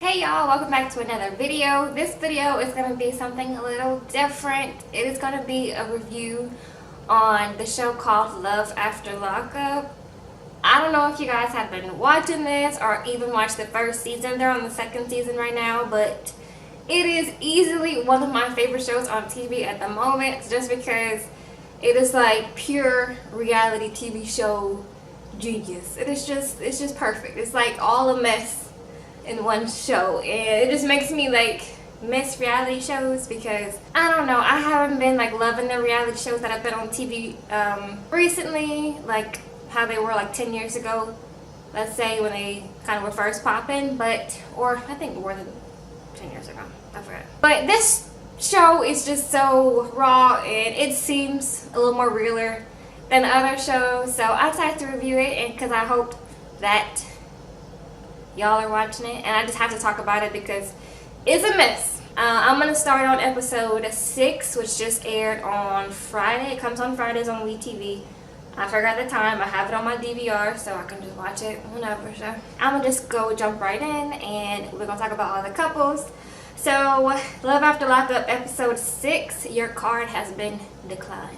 Hey y'all, welcome back to another video. This video is going to be something a little different. It is going to be a review on the show called Love After Lockup. I don't know if you guys have been watching this or even watched the first season. They're on the second season right now, but it is easily one of my favorite shows on TV at the moment just because it is like pure reality TV show genius. It's just perfect. It's like all a mess in one show, and it just makes me like miss reality shows because I don't know, I haven't been like loving the reality shows that have been on TV recently, like how they were like 10 years ago, let's say, when they kind of were first popping, or I think more than 10 years ago, I forgot. But this show is just so raw and it seems a little more realer than other shows, so I decided to review it, and because I hope that y'all are watching it, and I just have to talk about it because it's a mess. I'm going to start on episode 6, which just aired on Friday. It comes on Fridays on WeTV. I forgot the time. I have it on my DVR, so I can just watch it whenever. So I'm going to just jump right in, and we're going to talk about all the couples. So, Love After Lockup, episode 6, Your Card Has Been Declined.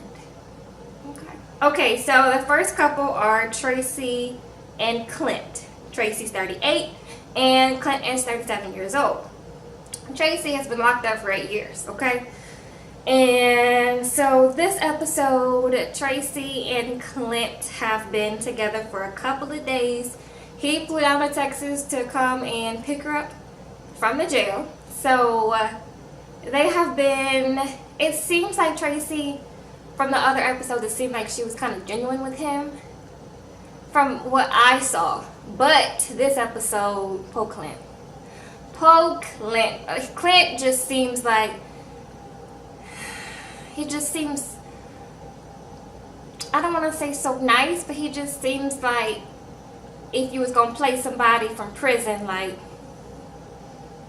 Okay, so the first couple are Tracy and Clint. Tracy's 38 and Clint is 37 years old. Tracy has been locked up for 8 years, okay? And so this episode, Tracy and Clint have been together for a couple of days. He flew down to Texas to come and pick her up from the jail. So they have been, it seems like Tracy, from the other episodes, it seemed like she was kind of genuine with him from what I saw. But this episode, poor Clint. Clint just seems like, he just seems, I don't want to say so nice, but he just seems like if you was going to play somebody from prison, like,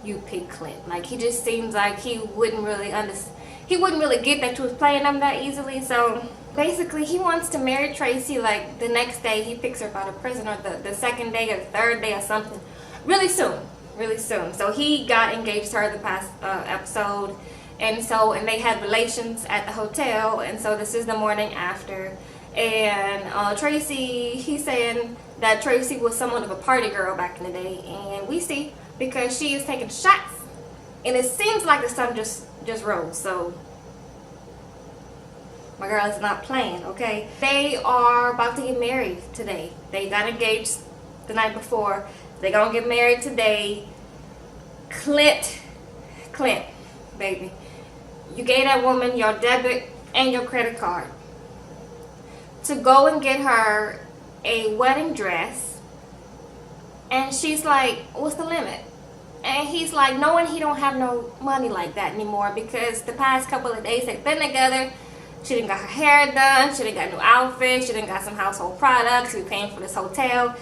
you pick Clint. Like, he just seems like he wouldn't really get that you was playing him that easily. So basically, he wants to marry Tracy like the next day he picks her up out of prison, or the second day or the third day or something. Really soon. So he got engaged to her the past episode, and they had relations at the hotel, and so this is the morning after. And Tracy, he's saying that Tracy was somewhat of a party girl back in the day, and we see because she is taking shots, and it seems like the sun just rose. So my girl is not playing, okay? They are about to get married today. They got engaged the night before. They're gonna get married today. Clint, baby, you gave that woman your debit and your credit card to go and get her a wedding dress, and she's like, what's the limit? And he's like, knowing he don't have no money like that anymore because the past couple of days they've been together. She done got her hair done, she done got new outfits, she done got some household products, he was paying for this hotel,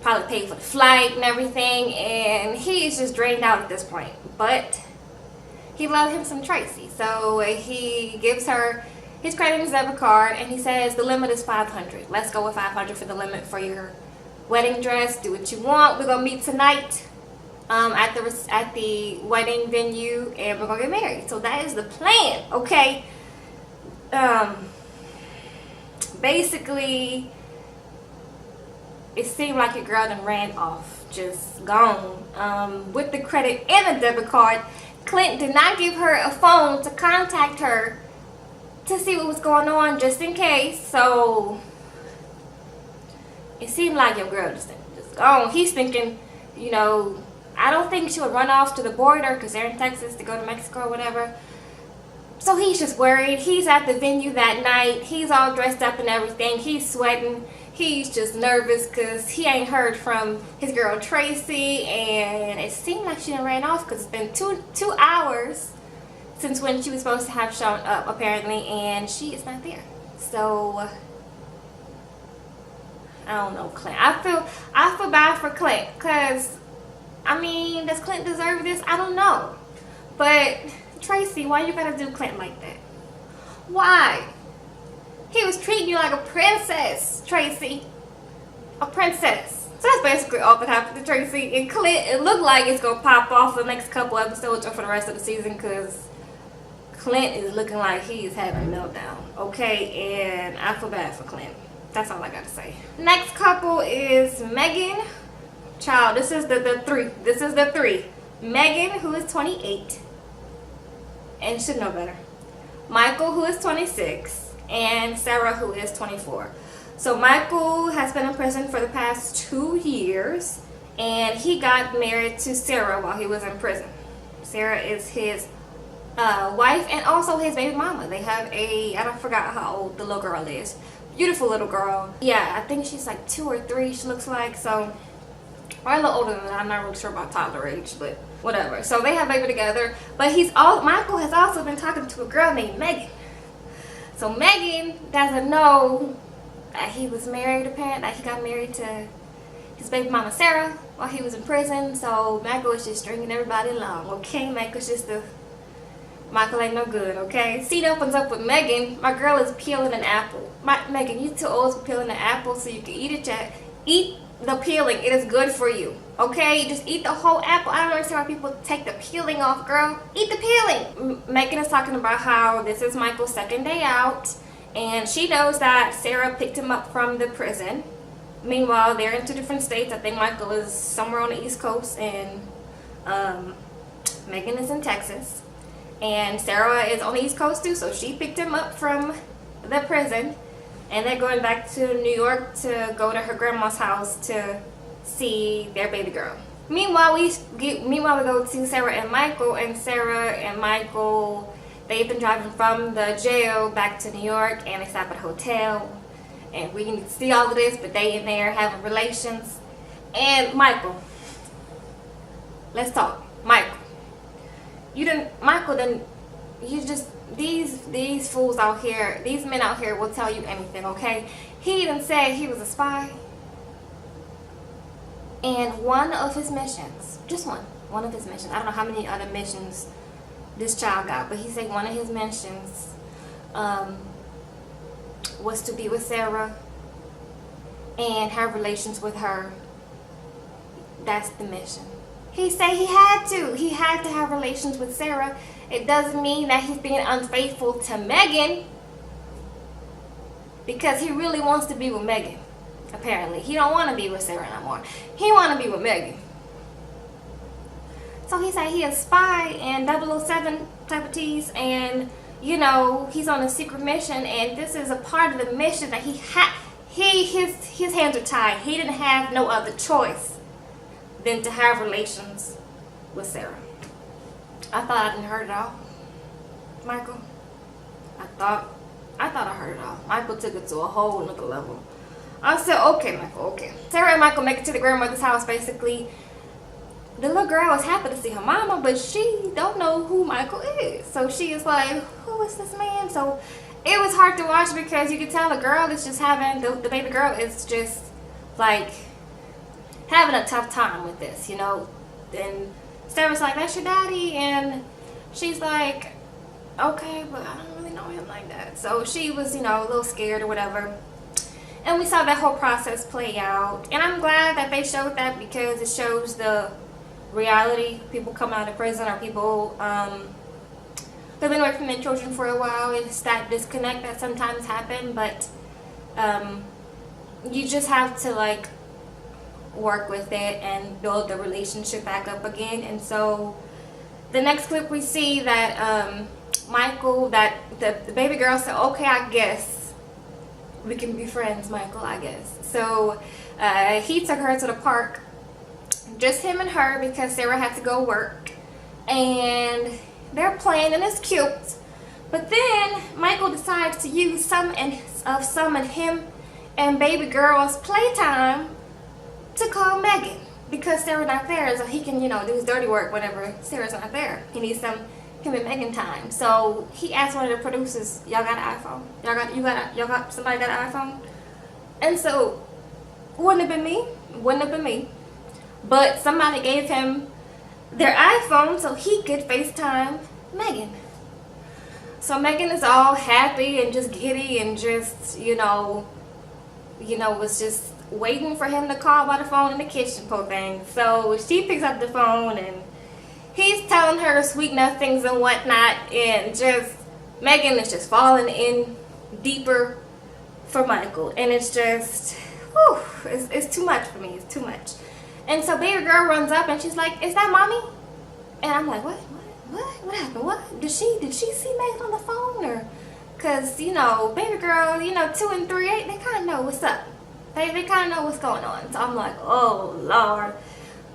probably paid for the flight and everything, and he's just drained out at this point. But he loved him some Tracy, so he gives her his credit and his debit card, and he says the limit is $500. Let's go with $500 for the limit for your wedding dress. Do what you want. We're gonna meet tonight at the wedding venue, and we're gonna get married. So that is the plan, okay? Basically, it seemed like your girl done ran off, just gone. With the credit and the debit card, Clint did not give her a phone to contact her to see what was going on, just in case. So it seemed like your girl just gone. He's thinking, you know, I don't think she would run off to the border because they're in Texas to go to Mexico or whatever. So he's just worried. He's at the venue that night. He's all dressed up and everything. He's sweating. He's just nervous because he ain't heard from his girl Tracy, and it seemed like she done ran off because it's been two hours since when she was supposed to have shown up, apparently, and she is not there. So I don't know, Clint. I feel bad for Clint because, I mean, does Clint deserve this? I don't know. But Tracy, why you gotta do Clint like that? Why? He was treating you like a princess, Tracy. A princess. So that's basically all that happened to Tracy. And Clint, it looked like it's going to pop off the next couple episodes or for the rest of the season because Clint is looking like he's having a meltdown. Okay, and I feel bad for Clint. That's all I got to say. Next couple is Megan. Child, this is the three. This is the three. Megan, who is 28 and should know better. Michael, who is 26, and Sarah, who is 24. So Michael has been in prison for the past 2 years, and he got married to Sarah while he was in prison. Sarah is his wife and also his baby mama. They have I forgot how old the little girl is. Beautiful little girl. Yeah, I think she's like 2 or 3, she looks like. So, or a little older than that. I'm not really sure about toddler age, but whatever. So they have a baby together. But Michael has also been talking to a girl named Megan. So Megan doesn't know that he was married, apparently, that he got married to his baby mama Sarah while he was in prison. So Michael is just stringing everybody along, okay? Michael ain't no good, okay? Scene opens up with Megan. My girl is peeling an apple. Megan, you too old for peeling an apple so you can eat it, Jack. Eat the peeling. It is good for you, okay? Just eat the whole apple. I don't understand why people take the peeling off, girl. Eat the peeling. Megan is talking about how this is Michael's second day out, and she knows that Sarah picked him up from the prison. Meanwhile, they're in 2 different states. I think Michael is somewhere on the East Coast, and Megan is in Texas. And Sarah is on the East Coast too, so she picked him up from the prison. And they're going back to New York to go to her grandma's house to see their baby girl. Meanwhile, we go to Sarah and Michael, they've been driving from the jail back to New York, and they stop at a hotel. And we can see all of this, but they in there having relations. And Michael, let's talk. These fools out here, these men out here will tell you anything, okay? He didn't say he was a spy. And one of his missions, just one of his missions, I don't know how many other missions this child got, but he said one of his missions was to be with Sarah and have relations with her. That's the mission. He said he had to have relations with Sarah. It doesn't mean that he's being unfaithful to Megan, because he really wants to be with Megan. Apparently, he don't want to be with Sarah no more. He want to be with Megan. So he said he is a spy and 007 type of tease, and you know he's on a secret mission, and this is a part of the mission that his hands are tied. He didn't have no other choice than to have relations with Sarah. I thought I didn't heard it all, Michael. I thought I heard it all. Michael took it to a whole another level. I said, okay, Michael, okay. Sarah and Michael make it to the grandmother's house, basically. The little girl is happy to see her mama, but she don't know who Michael is. So she is like, who is this man? So it was hard to watch because you could tell the girl is just having, the baby girl is just like having a tough time with this, you know. And Sarah's like, that's your daddy, and she's like, okay, but I don't really know him like that. So she was, you know, a little scared or whatever. And we saw that whole process play out, and I'm glad that they showed that because it shows the reality. People come out of prison, or people they've been away from their children for a while. It's that disconnect that sometimes happen, but you just have to like work with it and build the relationship back up again. And so the next clip we see that Michael, that the baby girl said, okay, I guess we can be friends, Michael, I guess. So he took her to the park, just him and her, because Sarah had to go work, and they're playing and it's cute. But then Michael decides to use some of him and baby girl's playtime to call Megan, because Sarah's not there, so he can, you know, do his dirty work whenever Sarah's not there. He needs some him and Megan time. So he asked one of the producers, y'all got an iPhone? Somebody got an iPhone? And so wouldn't have been me, but somebody gave him their iPhone so he could FaceTime Megan. So Megan is all happy and just giddy and just, you know, was just waiting for him to call by the phone in the kitchen, poor thing. So she picks up the phone and he's telling her sweet nothings and whatnot, and just Megan is just falling in deeper for Michael, and it's just, whew, it's too much for me. It's too much. And so baby girl runs up and she's like, "Is that mommy?" And I'm like, what happened? What did she see Megan on the phone? Or, cause you know, baby girl, you know, 2 and 3, they kind of know what's up. They kind of know what's going on. So I'm like, oh Lord.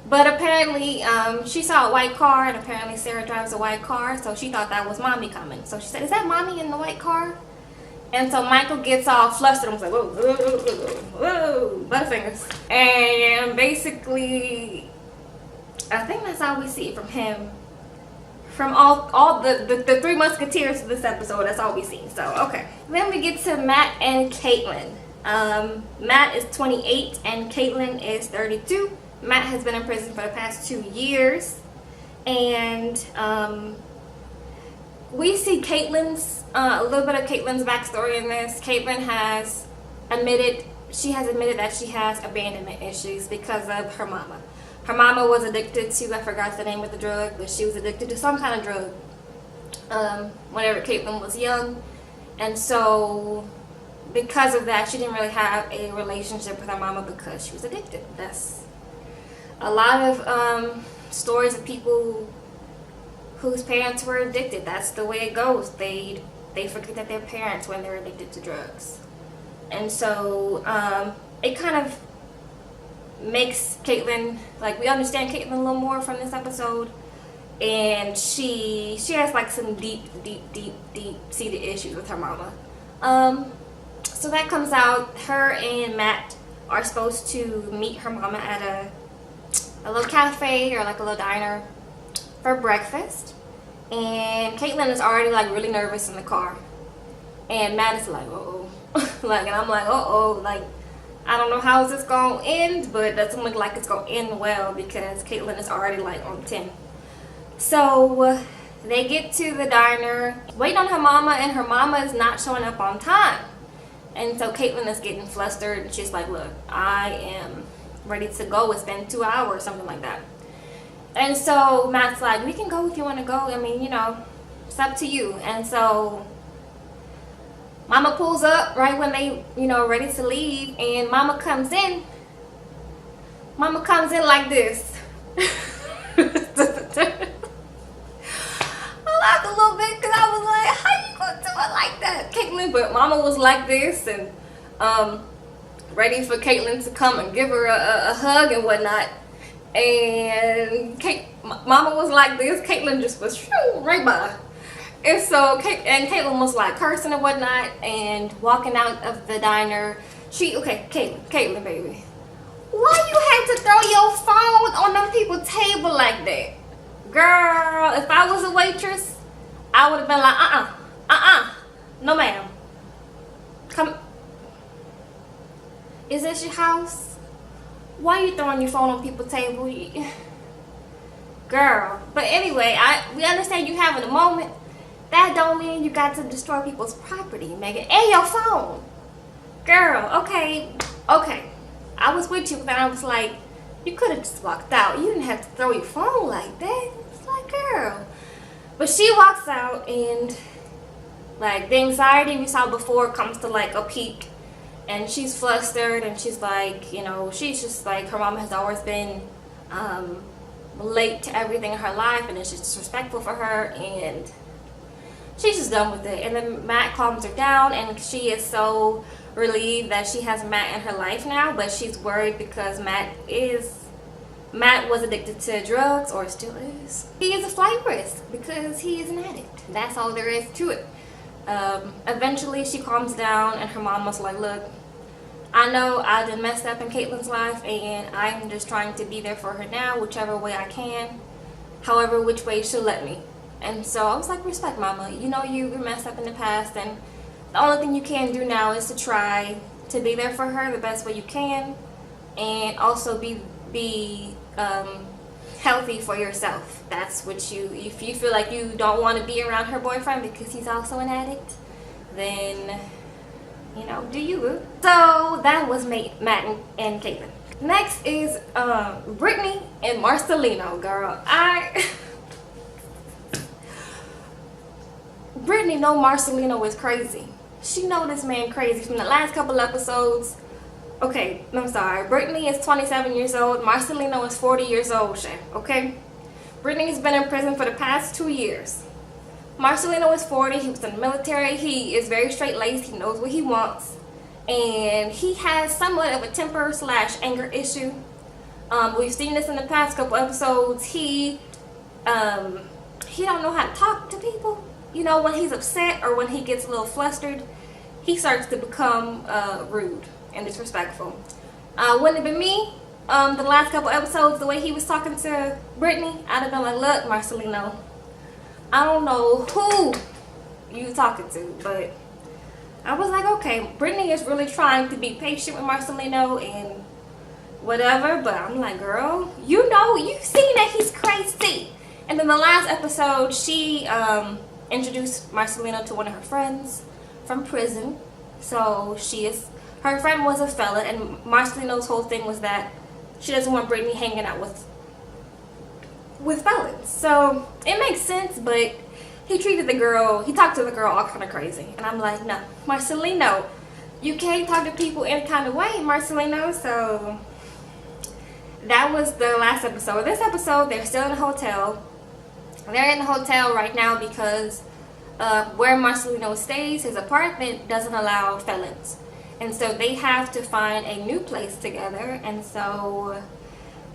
But apparently, she saw a white car, and apparently Sarah drives a white car, so she thought that was mommy coming. So she said, "Is that mommy in the white car?" And so Michael gets all flustered and was like, whoa, whoa, whoa, whoa, butterfingers. And basically, I think that's all we see from him. From all the Three Musketeers of this episode, that's all we see. So, okay. Then we get to Matt and Caitlin. Matt is 28 and Caitlin is 32. Matt has been in prison for the past 2 years. And we see Caitlin's, a little bit of Caitlin's backstory in this. Caitlin has admitted that she has abandonment issues because of her mama. Her mama was addicted to, I forgot the name of the drug, but she was addicted to some kind of drug whenever Caitlin was young. And so because of that, she didn't really have a relationship with her mama because she was addicted. That's a lot of stories of people whose parents were addicted. That's the way it goes. They forget that they're parents when they're addicted to drugs. And so it kind of makes Caitlin, like, we understand Caitlin a little more from this episode, and she has like some deep seated issues with her mama. So that comes out. Her and Matt are supposed to meet her mama at a little cafe or like a little diner for breakfast, and Caitlin is already like really nervous in the car, and Matt is like, uh-oh. Like, and I'm like, uh-oh, like, I don't know how this gonna end, but it doesn't look like it's gonna end well because Caitlin is already like on 10. So they get to the diner, waiting on her mama, and her mama is not showing up on time. And so Caitlin is getting flustered, and she's like, look, I am ready to go. It's been 2 hours, something like that. And so Matt's like, we can go if you want to go. I mean, you know, it's up to you. And so Mama pulls up right when they, you know, ready to leave, and Mama comes in. Mama comes in like this. I laughed a little bit because I was like, how you gonna do it like that, Caitlin? But Mama was like this, and ready for Caitlin to come and give her a hug and whatnot. And Mama was like this. Caitlin just was right by. And so, Caitlin was like cursing and whatnot and walking out of the diner. Caitlin, baby, why you had to throw your phone on them people's table like that? Girl, if I was a waitress, I would have been like, no ma'am. Come, is this your house? Why are you throwing your phone on people's table? Girl, but anyway, we understand you having a moment. That don't mean you got to destroy people's property, Megan. And your phone. Girl, okay. I was with you, but I was like, you could have just walked out. You didn't have to throw your phone like that. It's like, girl. But she walks out, and like the anxiety we saw before comes to like a peak. And she's flustered, and she's like, you know, she's just like, her mom has always been late to everything in her life, and it's just disrespectful for her, and she's just done with it. And then Matt calms her down, and she is so relieved that she has Matt in her life now, but she's worried because Matt was addicted to drugs, or still is. He is a flight risk because he is an addict. That's all there is to it. Eventually she calms down, and her mom was like, look, I know I done messed up in Caitlin's life, and I'm just trying to be there for her now, whichever way I can, however which way she'll let me. And so I was like, respect, mama. You know you messed up in the past, and the only thing you can do now is to try to be there for her the best way you can, and also be healthy for yourself. That's what if you feel like you don't want to be around her boyfriend because he's also an addict, then You know, do you, boo? So that was Matt and Caitlin. Next is Brittany and Marcelino, girl. Brittany know Marcelino is crazy. She know this man crazy from the last couple episodes. Okay, I'm sorry. Brittany is 27 years old. Marcelino is 40 years old, Shay. Okay? Brittany's been in prison for the past 2 years. Marcelino is 40. He was in the military. He is very straight-laced. He knows what he wants. And he has somewhat of a temper/anger issue. We've seen this in the past couple episodes. He don't know how to talk to people. You know, when he's upset or when he gets a little flustered, he starts to become rude and disrespectful. Wouldn't it be me? The last couple episodes, the way he was talking to Brittany, I'd have been like, look, Marcelino, I don't know who you talking to, but I was like, okay, Brittany is really trying to be patient with Marcelino and whatever, but I'm like, girl, you know, you've seen that he's crazy. And then the last episode, she introduced Marcelino to one of her friends from prison. So her friend was a felon, and Marcelino's whole thing was that she doesn't want Brittany hanging out with felons. So it makes sense, but he talked to the girl all kind of crazy. And I'm like, no, Marcelino, you can't talk to people any kind of way, Marcelino. So that was the last episode. This episode, they're still in the hotel. They're in the hotel right now because where Marcelino stays, his apartment doesn't allow felons. And so they have to find a new place together. And so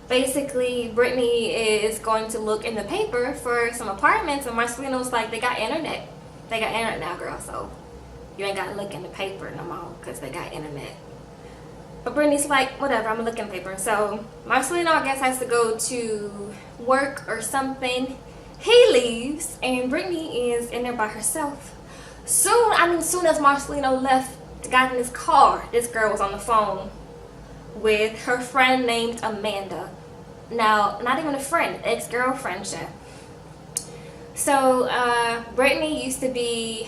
basically, Brittany is going to look in the paper for some apartments, and Marcelino's like, they got internet. They got internet now, girl, so you ain't got to look in the paper no more because they got internet. But Brittany's like, whatever, I'm going to look in the paper. So Marcelino, I guess, has to go to work or something. He leaves, and Brittany is in there by herself. Soon as Marcelino got in his car, this girl was on the phone with her friend named Amanda. Now, not even a friend, ex-girlfriend, Chef. So, Brittany used to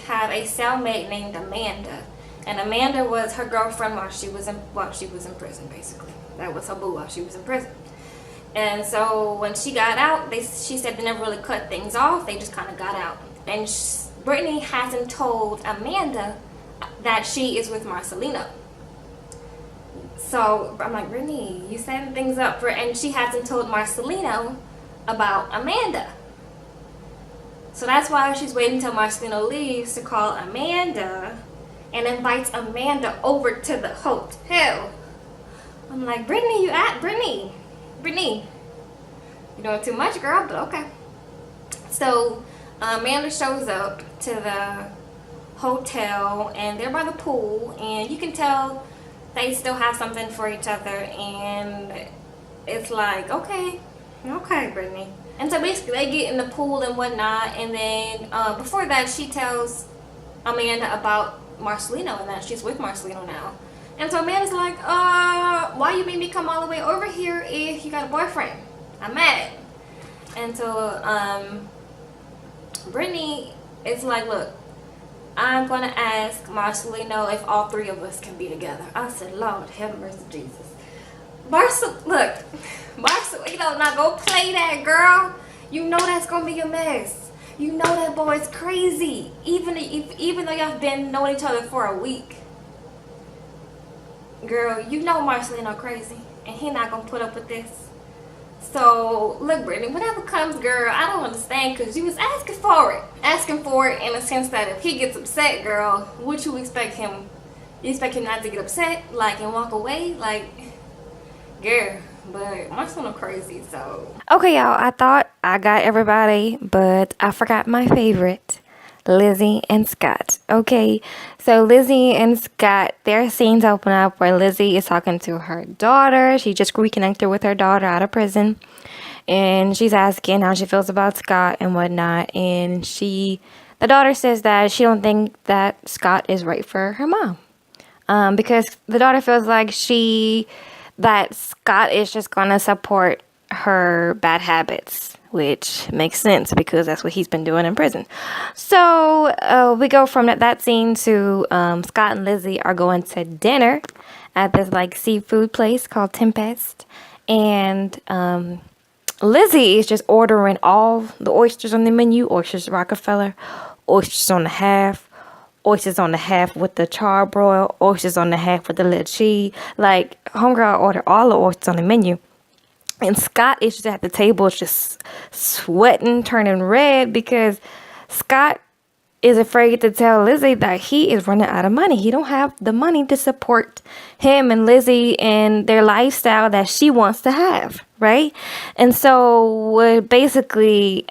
have a cellmate named Amanda. And Amanda was her girlfriend while she was in prison, basically. That was her boo while she was in prison. And so, when she got out, she said they never really cut things off. They just kind of got out. And Brittany hasn't told Amanda that she is with Marcelino. So I'm like, Brittany, you setting things up and she hasn't told Marcelino about Amanda. So that's why she's waiting until Marcelino leaves to call Amanda and invites Amanda over to the hotel. I'm like, Brittany, Brittany, you're doing too much, girl, but okay. So Amanda shows up to the hotel and they're by the pool, and you can tell they still have something for each other, and it's like, okay, Brittany. And so basically they get in the pool and whatnot, and then before that she tells Amanda about Marcelino and that she's with Marcelino now. And so Amanda's like, why you made me come all the way over here if you got a boyfriend? I'm mad. And so Brittany is like, look, I'm going to ask Marcelino if all three of us can be together. I said, Lord, have mercy, Jesus. Marcelino, not go play that, girl. You know that's going to be a mess. You know that boy's crazy. Even though y'all been knowing each other for a week. Girl, you know Marcelino crazy. And he not going to put up with this. So, look, Brittany, whatever comes, girl, I don't understand, because you was asking for it. Asking for it in a sense that if he gets upset, girl, what you expect him? You expect him not to get upset, like, and walk away? Like, girl, but Marcelino crazy, so. Okay, y'all, I thought I got everybody, but I forgot my favorite, Lizzie and Scott. Okay, so Lizzie and Scott, their scenes open up where Lizzie is talking to her daughter. She just reconnected with her daughter out of prison, and she's asking how she feels about Scott and whatnot. And the daughter says that she don't think that Scott is right for her mom, because the daughter feels like that Scott is just gonna support her bad habits, which makes sense because that's what he's been doing in prison. So we go from that scene to Scott and Lizzie are going to dinner at this like seafood place called Tempest, and Lizzie is just ordering all the oysters on the menu: oysters Rockefeller, oysters on the half, oysters on the half with the charbroil, oysters on the half with the little cheese. Like, homegirl ordered all the oysters on the menu. And Scott is just at the table, just sweating, turning red, because Scott is afraid to tell Lizzie that he is running out of money. He don't have the money to support him and Lizzie and their lifestyle that she wants to have, right? And so basically,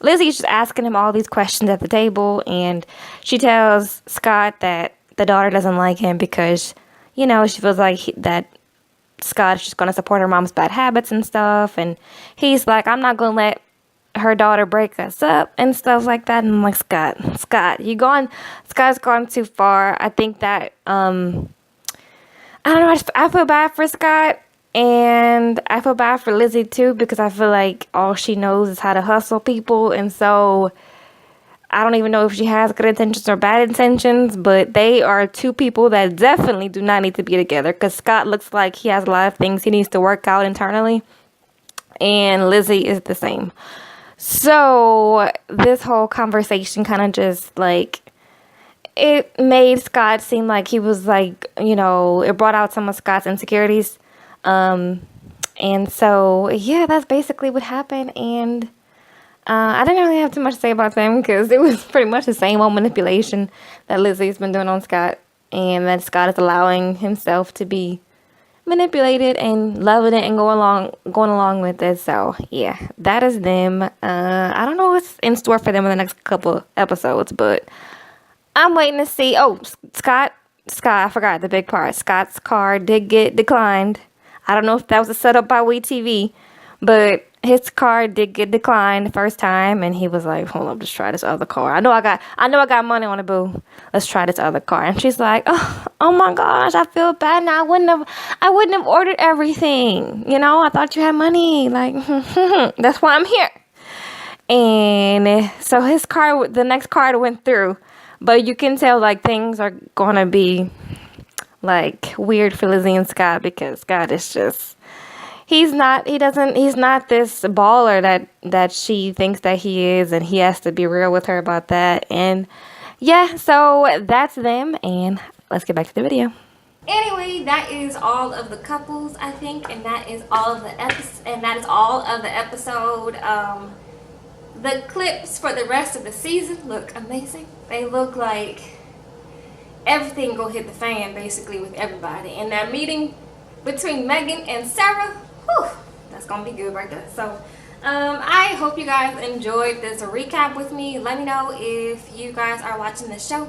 Lizzie's just asking him all these questions at the table, and she tells Scott that the daughter doesn't like him because, you know, she feels like that Scott is just going to support her mom's bad habits and stuff. And he's like, I'm not going to let her daughter break us up and stuff like that. And I'm like, Scott's gone too far. I think that, I don't know, I feel bad for Scott. And I feel bad for Lizzie too, because I feel like all she knows is how to hustle people. And so I don't even know if she has good intentions or bad intentions, but they are two people that definitely do not need to be together, because Scott looks like he has a lot of things he needs to work out internally, and Lizzie is the same. So this whole conversation kind of just like, it made Scott seem like he was like, you know, it brought out some of Scott's insecurities. And so, yeah, that's basically what happened. And I didn't really have too much to say about them, because it was pretty much the same old manipulation that Lizzie's been doing on Scott, and that Scott is allowing himself to be manipulated and loving it and going along with it. So yeah, that is them. I don't know what's in store for them in the next couple episodes, but I'm waiting to see. Oh, Scott, I forgot the big part. Scott's car did get declined. I don't know if that was a setup by WeTV, but his car did get declined the first time, and he was like, hold up, let's try this other car. I know I got money on it, boo. Let's try this other car. And she's like, oh my gosh, I feel bad now. I wouldn't have ordered everything. You know, I thought you had money. Like, that's why I'm here. And so his car, the next car went through, but you can tell like things are gonna be like weird for Lizzie and Scott, because Scott is just, he's not this baller that she thinks that he is, and he has to be real with her about that. And yeah, so that's them, and let's get back to the video. Anyway, that is all of the couples, I think, and that is all of the episode. The clips for the rest of the season look amazing. They look like everything go hit the fan basically with everybody, and that meeting between Megan and Sarah, whew, that's gonna be good right there. So I hope you guys enjoyed this recap with me. Let me know if you guys are watching this show.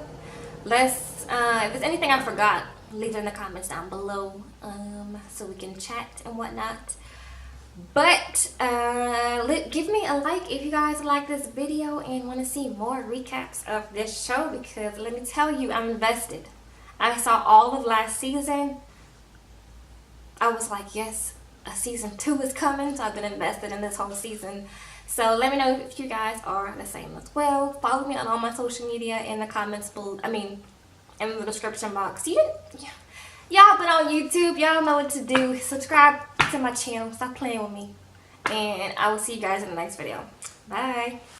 If there's anything I forgot, leave it in the comments down below, so we can chat and whatnot. But give me a like if you guys like this video and want to see more recaps of this show, because let me tell you, I'm invested. I saw all of last season. I was like, yes, a season 2 is coming, so I've been invested in this whole season. So let me know if you guys are the same as well. Follow me on all my social media in the comments below, in the description box. Y'all been on YouTube, y'all know what to do. Subscribe to my channel, stop playing with me, and I will see you guys in the next video. Bye.